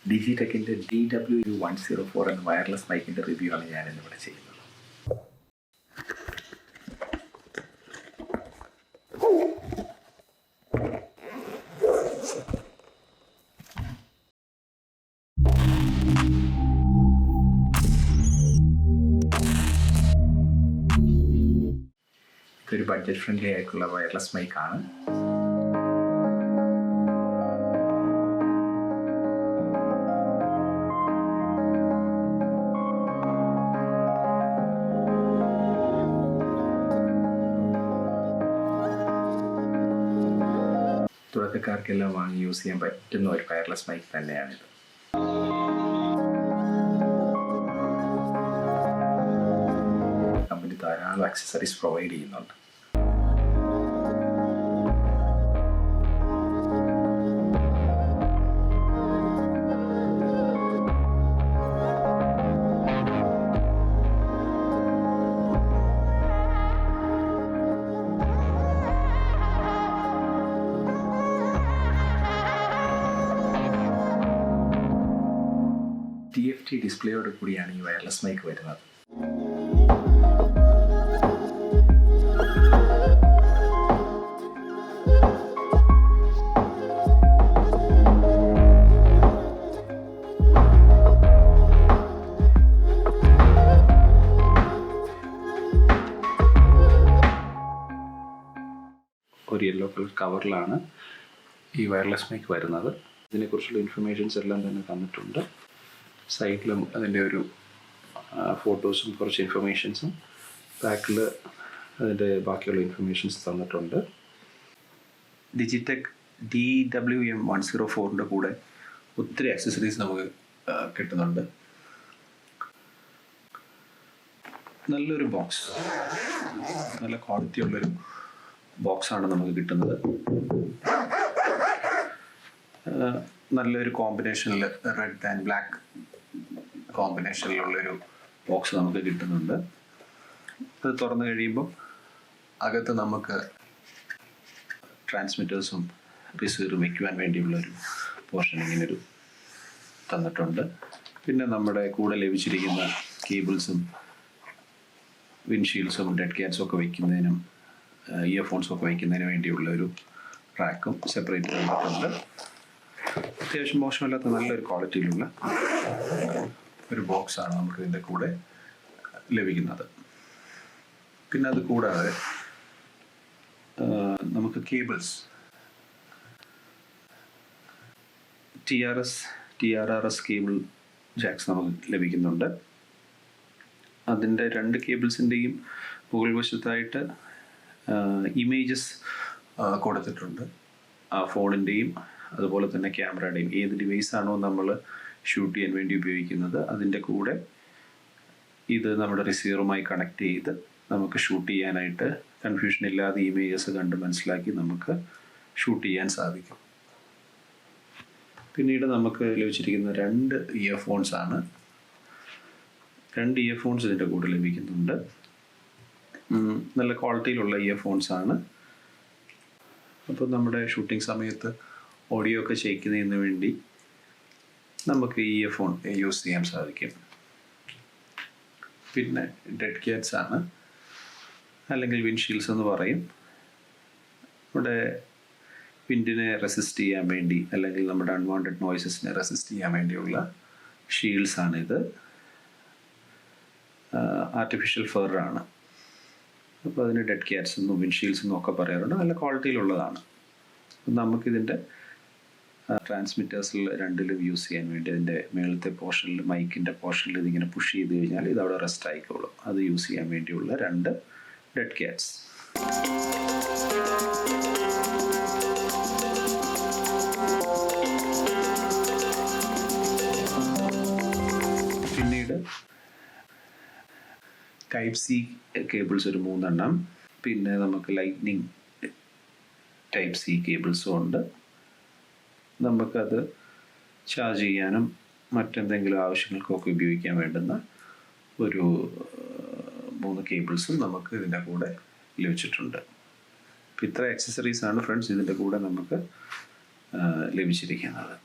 ഡിജിടെക്കിൻ്റെ DW104 എന്ന wireless മൈക്കിൻ്റെ review ആണ് ഞാനിന്നിവിടെ ചെയ്യുന്നത്. ഇതൊരു ബഡ്ജറ്റ് ഫ്രണ്ട്ലി ആയിട്ടുള്ള വയർലെസ് മൈക്കാണ്. തുടക്കക്കാർക്കെല്ലാം വാങ്ങി യൂസ് ചെയ്യാൻ പറ്റുന്ന ഒരു വയർലെസ് മൈക്ക് തന്നെയാണിത്. കമ്പനി ധാരാളം ആക്സസറീസ് പ്രൊവൈഡ് ചെയ്യുന്നുണ്ട്. TFT ഡിസ്പ്ലേയോട് കൂടിയാണ് ഈ വയർലെസ് മൈക്ക് വരുന്നത്. ഒരു യെല്ലോ കളർ കവറിലാണ് ഈ വയർലെസ് മൈക്ക് വരുന്നത്. ഇതിനെക്കുറിച്ചുള്ള ഇൻഫർമേഷൻസ് എല്ലാം തന്നെ തന്നിട്ടുണ്ട്. സൈഡിലും അതിൻ്റെ ഒരു ഫോട്ടോസും കുറച്ച് ഇൻഫർമേഷൻസും, ബാക്കിൽ അതിൻ്റെ ബാക്കിയുള്ള ഇൻഫർമേഷൻസ് തന്നിട്ടുണ്ട്. ഡിജിടെക് DWM104ൻ്റെ കൂടെ ഒത്തിരി ആക്സസറീസ് നമുക്ക് കിട്ടുന്നുണ്ട്. നല്ലൊരു ബോക്സ്, നല്ല ക്വാളിറ്റി ഉള്ളൊരു ബോക്സാണ് നമുക്ക് കിട്ടുന്നത്. നല്ലൊരു കോമ്പിനേഷനിൽ റെഡ് ആൻഡ് ബ്ലാക്ക് കോമ്പിനേഷനിലുള്ളൊരു ബോക്സ് നമുക്ക് കിട്ടുന്നുണ്ട്. അത് തുറന്നു കഴിയുമ്പോൾ അകത്ത് നമുക്ക് ട്രാൻസ്മിറ്റേഴ്സും റിസീവറും വയ്ക്കുവാൻ വേണ്ടിയുള്ളൊരു പോർഷൻ ഇങ്ങനൊരു തന്നിട്ടുണ്ട്. പിന്നെ നമ്മുടെ കൂടെ ലഭിച്ചിരിക്കുന്ന കേബിൾസും വിൻഷീൽഡ്സും ഡെഡ് ക്യാറ്റ്സും ഒക്കെ വയ്ക്കുന്നതിനും ഇയർഫോൺസും ഒക്കെ വയ്ക്കുന്നതിന് വേണ്ടിയുള്ള ഒരു റാക്കും സെപ്പറേറ്റ് തന്നിട്ടുണ്ട്. അത്യാവശ്യം മോശമല്ലാത്ത നല്ലൊരു ക്വാളിറ്റിയിലുള്ള ഒരു ബോക്സാണ് നമുക്ക് ഇതിൻ്റെ കൂടെ ലഭിക്കുന്നത്. പിന്നെ അത് കൂടാതെ നമുക്ക് കേബിൾസ് TRRS കേബിൾ ജാക്സ് നമുക്ക് ലഭിക്കുന്നുണ്ട്. അതിൻ്റെ രണ്ട് കേബിൾസിൻ്റെയും മുകൾ വശത്തായിട്ട് ഇമേജസ് കൊടുത്തിട്ടുണ്ട്. ആ ഫോണിൻ്റെയും അതുപോലെ തന്നെ ക്യാമറയുടെയും ഏത് ഡിവൈസാണോ നമ്മൾ ഷൂട്ട് ചെയ്യാൻ വേണ്ടി ഉപയോഗിക്കുന്നത് അതിൻ്റെ കൂടെ ഇത് നമ്മുടെ റിസീവറുമായി കണക്ട് ചെയ്ത് നമുക്ക് ഷൂട്ട് ചെയ്യാനായിട്ട് കൺഫ്യൂഷൻ ഇല്ലാതെ ഇമേജസ് കണ്ട് മനസ്സിലാക്കി നമുക്ക് ഷൂട്ട് ചെയ്യാൻ സാധിക്കും. പിന്നീട് നമുക്ക് ലഭിച്ചിരിക്കുന്ന രണ്ട് ഇയർഫോൺസ് ഇതിൻ്റെ കൂടെ ലഭിക്കുന്നുണ്ട്. നല്ല ക്വാളിറ്റിയിലുള്ള ഇയർഫോൺസാണ്. അപ്പോൾ നമ്മുടെ ഷൂട്ടിംഗ് സമയത്ത് ഓഡിയോ ഒക്കെ ചെയ്യിക്കുന്നതിന് വേണ്ടി നമുക്ക് ഈ ഇയർഫോൺ യൂസ് ചെയ്യാൻ സാധിക്കും. പിന്നെ ഡെഡ് ക്യാറ്റ്സ് ആണ്, അല്ലെങ്കിൽ വിൻഷീൽഡ്സ് എന്ന് പറയും. നമ്മുടെ വിൻഡിനെ റെസിസ്റ്റ് ചെയ്യാൻ വേണ്ടി, അല്ലെങ്കിൽ നമ്മുടെ അൺവാണ്ടഡ് നോയ്സസിനെ റെസിസ്റ്റ് ചെയ്യാൻ വേണ്ടിയുള്ള ഷീൽഡ്സ് ആണിത്. ആർട്ടിഫിഷ്യൽ ഫെറാണ്. അപ്പോൾ അതിന് ഡെഡ് ക്യാറ്റ്സ് എന്നും വിൻഷീൽഡ്സ് എന്നും ഒക്കെ പറയാറുണ്ട്. നല്ല ക്വാളിറ്റിയിലുള്ളതാണ്. നമുക്കിതിൻ്റെ ട്രാൻസ്മിറ്റേഴ്സിൽ രണ്ടിലും യൂസ് ചെയ്യാൻ വേണ്ടി അതിൻ്റെ മേളത്തെ പോർഷനിൽ, മൈക്കിൻ്റെ പോർഷനിൽ ഇതിങ്ങനെ പുഷ് ചെയ്ത് കഴിഞ്ഞാൽ ഇതവിടെ റെസ്റ്റ് ആയിക്കോളും. അത് യൂസ് ചെയ്യാൻ വേണ്ടിയുള്ള രണ്ട് ഡെഡ് ക്യാറ്റ്സ്. പിന്നീട് ടൈപ്പ് സി കേബിൾസ് ഒരു 3 എണ്ണം, പിന്നെ നമുക്ക് ലൈറ്റ്നിങ് ടൈപ്പ് സി കേബിൾസും ഉണ്ട്. നമുക്കത് ചാർജ് ചെയ്യാനും മറ്റെന്തെങ്കിലും ആവശ്യങ്ങൾക്കൊക്കെ ഉപയോഗിക്കാൻ വേണ്ടുന്ന ഒരു 3 കേബിൾസും നമുക്ക് ഇതിൻ്റെ കൂടെ ലഭിച്ചിട്ടുണ്ട്. അപ്പോൾ ഇത്ര ആക്സസറീസാണ് ഫ്രണ്ട്സ് ഇതിൻ്റെ കൂടെ നമുക്ക് ലഭിച്ചിരിക്കുന്നത്.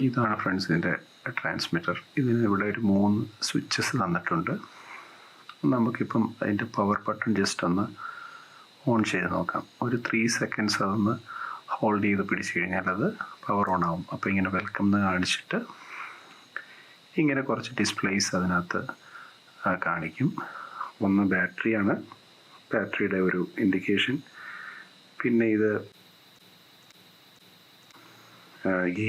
ഇതാണ് ഫ്രണ്ട്സ് ഇതിൻ്റെ ട്രാൻസ്മിറ്റർ. ഇതിന് ഇവിടെ ഒരു 3 സ്വിച്ചസ് തന്നിട്ടുണ്ട്. നമുക്കിപ്പം അതിൻ്റെ പവർ ബട്ടൺ ജസ്റ്റ് ഒന്ന് ഓൺ ചെയ്ത് നോക്കാം. ഒരു 3 സെക്കൻഡ്സ് അതൊന്ന് ഹോൾഡ് ചെയ്ത് പിടിച്ച് കഴിഞ്ഞാൽ അത് പവർ ഓൺ ആവും. അപ്പോൾ ഇങ്ങനെ വെൽക്കം എന്ന് കാണിച്ചിട്ട് ഇങ്ങനെ കുറച്ച് ഡിസ്പ്ലേസ് അതിനകത്ത് കാണിക്കും. ഒന്ന് ബാറ്ററിയാണ്, ബാറ്ററിയുടെ ഒരു ഇൻഡിക്കേഷൻ. പിന്നെ ഇത്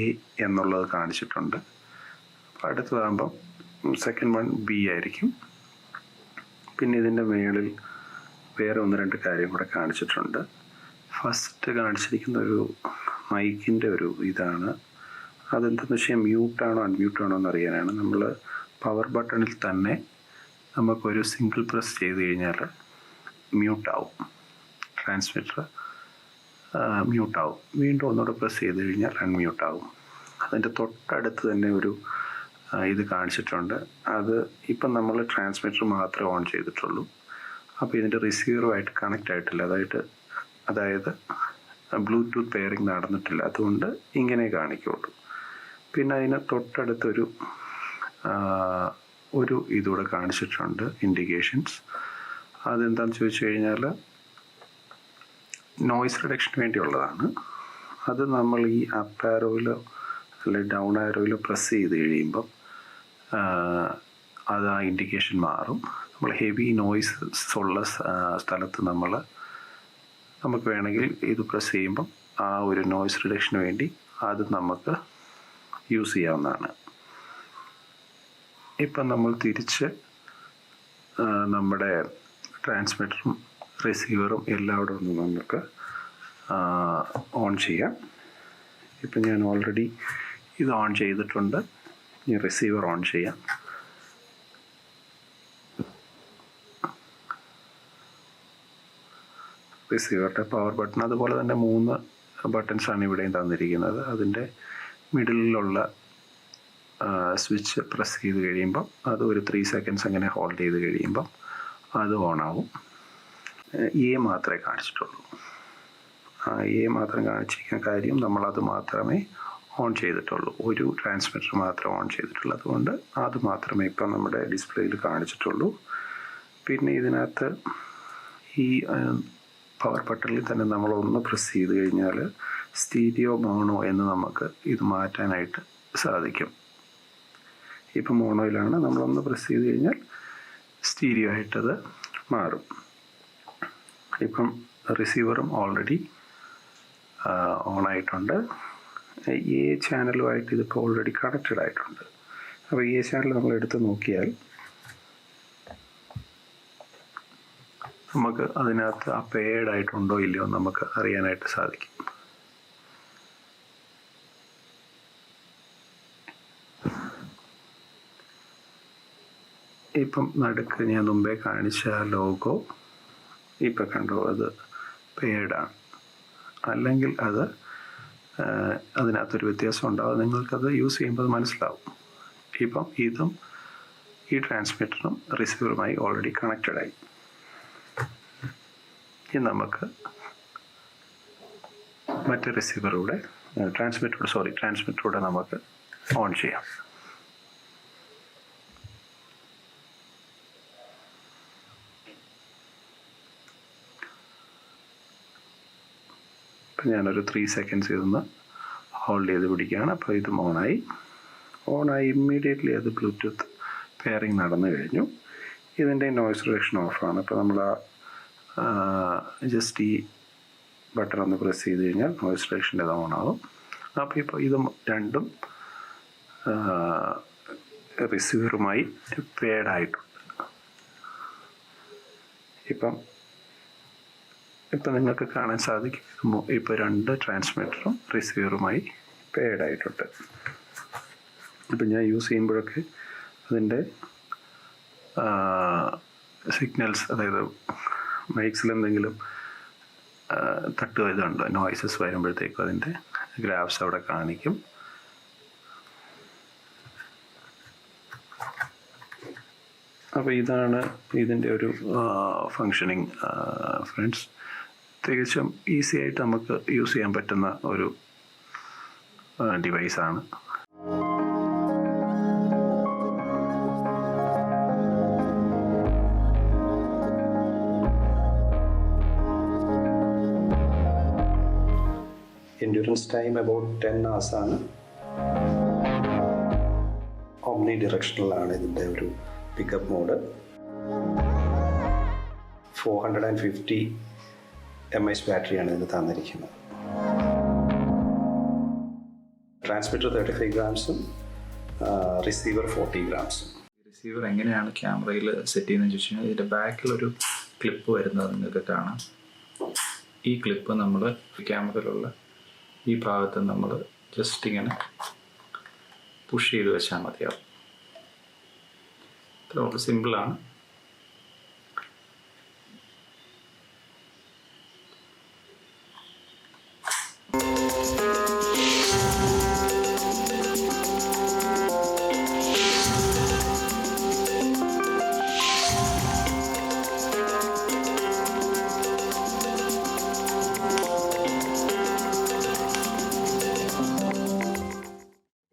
എ എന്നുള്ളത് കാണിച്ചിട്ടുണ്ട്. അപ്പോൾ അടുത്തതാകുമ്പം സെക്കൻഡ് വൺ ബി ആയിരിക്കും. പിന്നെ ഇതിൻ്റെ മുകളിൽ വേറെ 1-2 കാര്യം കൂടെ കാണിച്ചിട്ടുണ്ട്. ഫസ്റ്റ് കാണിച്ചിരിക്കുന്ന ഒരു മൈക്കിൻ്റെ ഒരു ഇതാണ്. അതെന്താണെന്ന് വെച്ചാൽ മ്യൂട്ടാണോ അൺമ്യൂട്ടാണോ എന്നറിയാനാണ്. നമ്മൾ പവർ ബട്ടണിൽ തന്നെ നമുക്കൊരു സിംഗിൾ പ്രസ് ചെയ്ത് കഴിഞ്ഞാൽ മ്യൂട്ടാവും, ട്രാൻസ്മിറ്റർ മ്യൂട്ടാവും. വീണ്ടും ഒന്നുകൂടെ പ്രസ് ചെയ്ത് കഴിഞ്ഞാൽ അൺമ്യൂട്ടാവും. അതിൻ്റെ തൊട്ടടുത്ത് തന്നെ ഒരു ഇത് കാണിച്ചിട്ടുണ്ട്. അത് ഇപ്പം നമ്മൾ ട്രാൻസ്മിറ്റർ മാത്രമേ ഓൺ ചെയ്തിട്ടുള്ളൂ. അപ്പോൾ ഇതിൻ്റെ റിസീവറുമായിട്ട് കണക്റ്റ് ആയിട്ടില്ല, അതായത് ബ്ലൂടൂത്ത് പെയറിങ് നടന്നിട്ടില്ല. അതുകൊണ്ട് ഇങ്ങനെ കാണിക്കുള്ളൂ. പിന്നെ അതിന് തൊട്ടടുത്തൊരു ഇതുകൂടെ കാണിച്ചിട്ടുണ്ട്, ഇൻഡിക്കേഷൻസ്. അതെന്താണെന്ന് ചോദിച്ചു കഴിഞ്ഞാൽ നോയ്സ് റിഡക്ഷന് വേണ്ടിയുള്ളതാണ്. അത് നമ്മൾ ഈ അപ്പ് ആരോയിലോ അല്ലെങ്കിൽ ഡൗൺ ആരോയിലോ പ്രസ് ചെയ്ത് കഴിയുമ്പം അത് ആ ഇൻഡിക്കേഷൻ മാറും. നമ്മൾ ഹെവി നോയ്സ് ഉള്ള സ്ഥലത്ത് നമുക്ക് വേണമെങ്കിൽ ഇത് പ്രസ് ചെയ്യുമ്പം ആ ഒരു നോയ്സ് റിഡക്ഷന് വേണ്ടി അത് നമുക്ക് യൂസ് ചെയ്യാവുന്നതാണ്. ഇപ്പം നമ്മൾ തിരിച്ച് നമ്മുടെ ട്രാൻസ്മിറ്ററും റിസീവറും എല്ലാവരും ഒന്ന് നമുക്ക് ഓൺ ചെയ്യാം. ഇപ്പം ഞാൻ ഓൾറെഡി ഇത് ഓൺ ചെയ്തിട്ടുണ്ട്. ഇനി റിസീവർ ഓൺ ചെയ്യാം. റിസീവറുടെ പവർ ബട്ടൺ അതുപോലെ തന്നെ 3 ബട്ടൺസാണ് ഇവിടെയും തന്നിരിക്കുന്നത്. അതിൻ്റെ മിഡിലുള്ള സ്വിച്ച് പ്രസ് ചെയ്ത് കഴിയുമ്പം അത് ഒരു 3 സെക്കൻഡ്സ് അങ്ങനെ ഹോൾഡ് ചെയ്ത് കഴിയുമ്പം അത് ഓണാവും. എ മാത്രമേ കാണിച്ചിട്ടുള്ളൂ. എ മാത്രം കാണിച്ചിരിക്കുന്ന കാര്യം നമ്മളത് മാത്രമേ ഓൺ ചെയ്തിട്ടുള്ളൂ. ഒരു ട്രാൻസ്മിറ്റർ മാത്രം ഓൺ ചെയ്തിട്ടുള്ളൂ. അതുകൊണ്ട് അത് മാത്രമേ ഇപ്പം നമ്മുടെ ഡിസ്പ്ലേയിൽ കാണിച്ചിട്ടുള്ളൂ. പിന്നെ ഇതിനകത്ത് ഈ പവർ ബട്ടണിൽ തന്നെ നമ്മളൊന്ന് പ്രസ് ചെയ്ത് കഴിഞ്ഞാൽ സ്റ്റീരിയോ മോണോ എന്ന് നമുക്ക് ഇത് മാറ്റാനായിട്ട് സാധിക്കും. ഇപ്പം മോണോയിലാണ്, നമ്മളൊന്ന് പ്രസ് ചെയ്ത് കഴിഞ്ഞാൽ സ്റ്റീരിയോ ആയിട്ടത് മാറും. ഇപ്പം റിസീവറും ഓൾറെഡി ഓണായിട്ടുണ്ട്. എ ചാനലുമായിട്ട് ഇതിപ്പോൾ ഓൾറെഡി കണക്റ്റഡ് ആയിട്ടുണ്ട്. അപ്പോൾ എ ചാനൽ നമ്മൾ എടുത്ത് നോക്കിയാൽ നമുക്ക് അതിനകത്ത് ആ പെയ്ഡ് ആയിട്ടുണ്ടോ ഇല്ലയോ നമുക്ക് അറിയാനായിട്ട് സാധിക്കും. ഇപ്പം നടുക്ക് ഞാൻ മുമ്പേ കാണിച്ച ലോഗോ ഇപ്പം കണ്ടോ, അത് പെയ്ഡാണ്. അല്ലെങ്കിൽ അത് അതിനകത്തൊരു വ്യത്യാസം ഉണ്ടാവും. നിങ്ങൾക്കത് യൂസ് ചെയ്യുമ്പോൾ മനസ്സിലാവും. ഇപ്പം ഇതും ഈ ട്രാൻസ്മിറ്ററും റിസീവറുമായി ഓൾറെഡി കണക്റ്റഡ് ആയി. ഇനി നമുക്ക് മറ്റ് റിസീവറൂടെ ട്രാൻസ്മിറ്ററൂടെ നമുക്ക് ഓൺ ചെയ്യാം. ഇപ്പം ഞാനൊരു 3 സെക്കൻഡ്സ് ഇതൊന്ന് ഹോൾഡ് ചെയ്ത് പിടിക്കുകയാണ്. അപ്പോൾ ഇതും ഓണായി ഇമ്മീഡിയറ്റ്ലി അത് ബ്ലൂടൂത്ത് പെയറിങ് നടന്നു കഴിഞ്ഞു. ഇതിൻ്റെ നോയ്സ് റിഡക്ഷൻ ഓഫാണ്. അപ്പോൾ നമ്മൾ ജസ്റ്റ് ഈ ബട്ടൺ ഒന്ന് പ്രസ് ചെയ്ത് കഴിഞ്ഞാൽ നോയ്സ് റിഡക്ഷൻ്റെ ഇത് ഓണാകും. അപ്പോൾ ഇപ്പോൾ ഇതും രണ്ടും റിസീവറുമായി പെയ്ഡായിട്ടുണ്ട്. ഇപ്പം നിങ്ങൾക്ക് കാണാൻ സാധിക്കും, ഇപ്പോൾ 2 ട്രാൻസ്മിറ്ററും റിസീവറുമായി പെയ്ഡായിട്ടുണ്ട്. ഇപ്പം ഞാൻ യൂസ് ചെയ്യുമ്പോഴൊക്കെ അതിൻ്റെ സിഗ്നൽസ്, അതായത് മൈക്സിൽ എന്തെങ്കിലും തട്ടുക ഇതുണ്ട്, നോയ്സസ് വരുമ്പോഴത്തേക്കും അതിൻ്റെ ഗ്രാഫ്സ് അവിടെ കാണിക്കും. അപ്പോൾ ഇതാണ് ഇതിൻ്റെ ഒരു ഫങ്ഷനിങ് ഫ്രണ്ട്സ്. തികച്ചും ഈസി ആയിട്ട് നമുക്ക് യൂസ് ചെയ്യാൻ പറ്റുന്ന ഒരു ഡിവൈസാണ്. എൻഡ്യൂറൻസ് ടൈം അബൌട്ട് 10 hours ആണ്. ഓംനി ഡിറക്ഷണലാണ് ഇതിൻ്റെ ഒരു പിക്കപ്പ് മോഡ്. 450 mAh ബാറ്ററിയാണ് ഇതിന് തന്നിരിക്കുന്നത്. ട്രാൻസ്മിറ്റർ 35 grams-ഉം റിസീവർ 40 grams-ഉം. റിസീവർ എങ്ങനെയാണ് ക്യാമറയിൽ സെറ്റ് ചെയ്യുന്നതെന്ന് ചോദിച്ചു കഴിഞ്ഞാൽ ഇതിൻ്റെ ബാക്കിലൊരു ക്ലിപ്പ് വരുന്നത് നിങ്ങൾക്ക് കാണാം. ഈ ക്ലിപ്പ് നമ്മൾ ക്യാമറയിലുള്ള ഈ ഭാഗത്ത് നമ്മൾ ജസ്റ്റ് ഇങ്ങനെ പുഷ് ചെയ്ത് വെച്ചാൽ മതിയാവും. ഇത്ര വളരെ സിമ്പിളാണ്.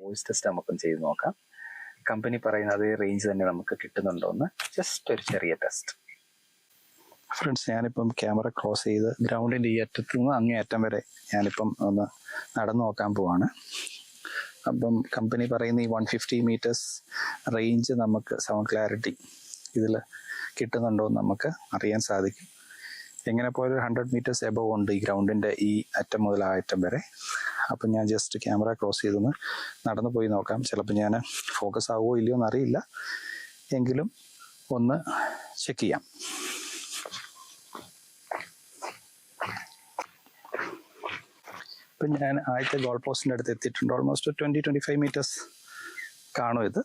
വോയിസ് ടെസ്റ്റ് നമുക്കും ചെയ്ത് നോക്കാം. കമ്പനി പറയുന്ന അതേ റേഞ്ച് തന്നെ നമുക്ക് കിട്ടുന്നുണ്ടോ എന്ന് ജസ്റ്റ് ഒരു ചെറിയ ടെസ്റ്റ്. ഫ്രണ്ട്സ്, ഞാനിപ്പം ക്യാമറ ക്രോസ് ചെയ്ത് ഗ്രൗണ്ടിൻ്റെ ഈ അറ്റത്തു നിന്ന് അങ്ങേ അറ്റം വരെ ഞാനിപ്പം ഒന്ന് നടന്നു നോക്കാൻ പോവാണ്. അപ്പം കമ്പനി പറയുന്ന ഈ 150 meters റേഞ്ച് നമുക്ക് സൗണ്ട് ക്ലാരിറ്റി ഇതിൽ കിട്ടുന്നുണ്ടോ എന്ന് നമുക്ക് അറിയാൻ സാധിക്കും. എങ്ങനെ പോയാലും 100 meters എബവ് ഉണ്ട് ഈ ഗ്രൗണ്ടിൻ്റെ ഈ അറ്റം മുതൽ ആ അറ്റം വരെ. അപ്പം ഞാൻ ജസ്റ്റ് ക്യാമറ ക്രോസ് ചെയ്തൊന്ന് നടന്നു പോയി നോക്കാം. ചിലപ്പോൾ ഞാൻ ഫോക്കസ് ആവുമോ ഇല്ലയോ എന്നറിയില്ല, എങ്കിലും ഒന്ന് ചെക്ക് ചെയ്യാം. ഇപ്പം ഞാൻ ആദ്യത്തെ ഗോൾ പോസ്റ്റിൻ്റെ അടുത്ത് എത്തിയിട്ടുണ്ട്. ഓൾമോസ്റ്റ് 20-25 meters കാണും ഇത്.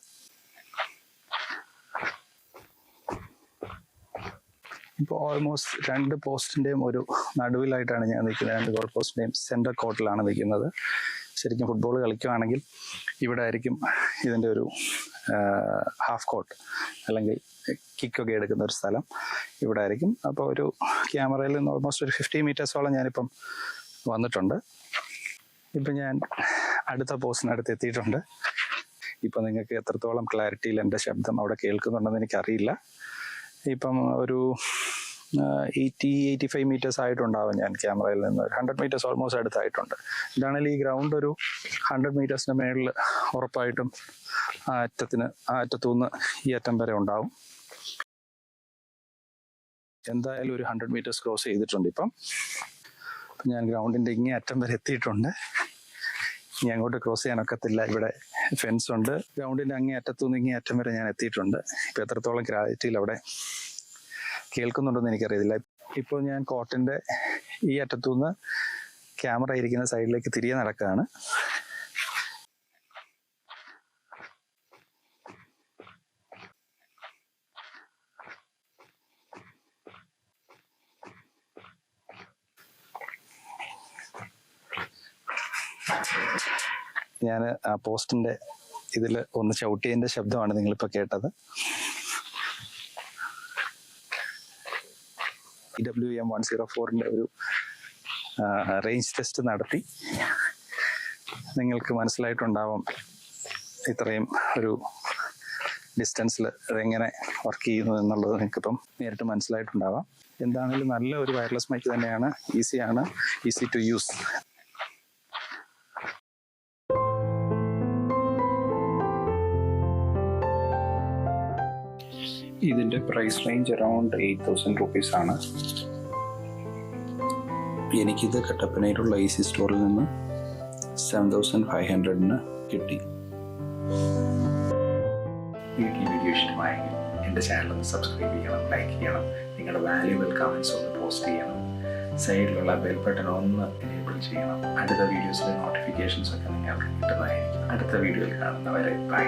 ഇപ്പോൾ ഓൾമോസ്റ്റ് 2 പോസ്റ്റിൻ്റെയും ഒരു നടുവിലായിട്ടാണ് ഞാൻ നിൽക്കുന്നത്. 2 ഗോൾ പോസ്റ്റിൻ്റെയും സെൻറ്റർ കോർട്ടിലാണ് നിൽക്കുന്നത്. ശരിക്കും ഫുട്ബോൾ കളിക്കുകയാണെങ്കിൽ ഇവിടെ ആയിരിക്കും ഇതിൻ്റെ ഒരു ഹാഫ് കോർട്ട് അല്ലെങ്കിൽ കിക്കൊക്കെ എടുക്കുന്ന ഒരു സ്ഥലം ഇവിടെ ആയിരിക്കും. അപ്പോൾ ഒരു ക്യാമറയിൽ നിന്ന് ഓൾമോസ്റ്റ് ഒരു 50 meters-ഓളം ഞാനിപ്പം വന്നിട്ടുണ്ട്. ഇപ്പം ഞാൻ അടുത്ത പോസ്റ്റിനടുത്ത് എത്തിയിട്ടുണ്ട്. ഇപ്പം നിങ്ങൾക്ക് എത്രത്തോളം ക്ലാരിറ്റിയിൽ എൻ്റെ ശബ്ദം അവിടെ കേൾക്കുന്നുണ്ടെന്ന് എനിക്കറിയില്ല. ഇപ്പം ഒരു 80-85 meters ആയിട്ടുണ്ടാവും ഞാൻ ക്യാമറയിൽ നിന്ന്. 100 meters ഓൾമോസ്റ്റ് അടുത്തായിട്ടുണ്ട്. ഇതാണെങ്കിൽ ഈ ഗ്രൗണ്ട് ഒരു 100 meters-ന് മേളിൽ ഉറപ്പായിട്ടും ആ അറ്റത്തുനിന്ന് ഈ അറ്റം വരെ ഉണ്ടാവും. എന്തായാലും ഒരു 100 meters ക്രോസ് ചെയ്തിട്ടുണ്ട്. ഇപ്പം ഞാൻ ഗ്രൗണ്ടിൻ്റെ ഇങ്ങേ അറ്റം വരെ എത്തിയിട്ടുണ്ട്. ഇനി അങ്ങോട്ട് ക്രോസ് ചെയ്യാനൊക്കത്തില്ല, ഇവിടെ ഫെൻസ് ഉണ്ട്. ഗ്രൗണ്ടിൻ്റെ അങ്ങേ അറ്റത്തുനിന്ന് ഇങ്ങേ അറ്റം വരെ ഞാൻ എത്തിയിട്ടുണ്ട്. ഇപ്പം എത്രത്തോളം ക്ലാരിറ്റിയിൽ അവിടെ കേൾക്കുന്നുണ്ടെന്ന് എനിക്കറിയത്തില്ല. ഇപ്പോൾ ഞാൻ കോർട്ടിൻ്റെ ഈ അറ്റത്തുനിന്ന് ക്യാമറ ഇരിക്കുന്ന സൈഡിലേക്ക് തിരികെ നടക്കുകയാണ്. ഞാൻ ആ പോസ്റ്റിൻ്റെ ഇതിൽ ഒന്ന് ചവിട്ടിയതിൻ്റെ ശബ്ദമാണ് നിങ്ങളിപ്പോൾ കേട്ടത്. EWM-104-ൻ്റെ ഒരു റേഞ്ച് ടെസ്റ്റ് നടത്തി. നിങ്ങൾക്ക് മനസ്സിലായിട്ടുണ്ടാവും ഇത്രയും ഒരു ഡിസ്റ്റൻസിൽ അതെങ്ങനെ വർക്ക് ചെയ്യുന്നു എന്നുള്ളത് നിങ്ങൾക്കിപ്പം നേരിട്ട് മനസ്സിലായിട്ടുണ്ടാവാം. എന്താണെങ്കിലും നല്ല ഒരു വയർലെസ് മൈക്ക് തന്നെയാണ്. Easy to use. ഇതിൻ്റെ പ്രൈസ് റേഞ്ച് അറൗണ്ട് 8,000 rupees ആണ്. എനിക്കിത് കട്ടപ്പനയിലുള്ള ഈസി സ്റ്റോറിൽ നിന്ന് 7,500-ന് കിട്ടി. നിങ്ങൾക്ക് ഈ വീഡിയോ ഇഷ്ടമായെങ്കിൽ എൻ്റെ ചാനൽ ഒന്ന് സബ്സ്ക്രൈബ് ചെയ്യണം, ലൈക്ക് ചെയ്യണം, നിങ്ങളുടെ വാല്യുബിൾ കമൻറ്റ്സ് ഒന്ന് പോസ്റ്റ് ചെയ്യണം, സൈഡിലുള്ള ബെൽ ബട്ടൺ ഒന്ന് എനേബിൾ ചെയ്യണം. അടുത്ത വീഡിയോസിലെ നോട്ടിഫിക്കേഷൻസ് ഒക്കെ നിങ്ങൾക്ക് കിട്ടുന്നതായിരിക്കും. അടുത്ത വീഡിയോയിൽ കാണുന്നവരെ ബൈ.